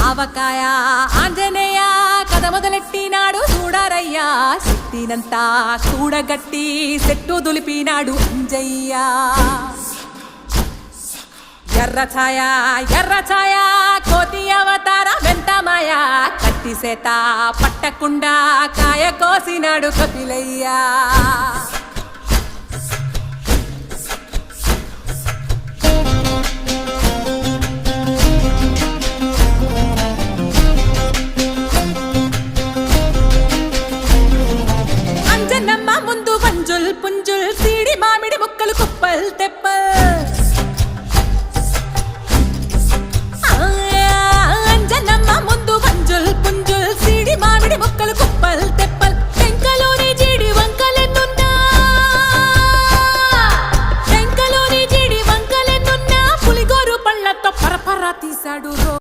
ఆవకాయ ఆంజనేయ కథ మొదలెట్టినాడు చూడరయ్యా శక్తినంతా చూడగట్టి చెట్టు దులిపినాడు అంజయ్య ఎర్ర ఛాయ కోతి అవతార వెంటమాయ కత్తి సేత పట్టకుండా కాయ కోసినాడు కపిలయ్య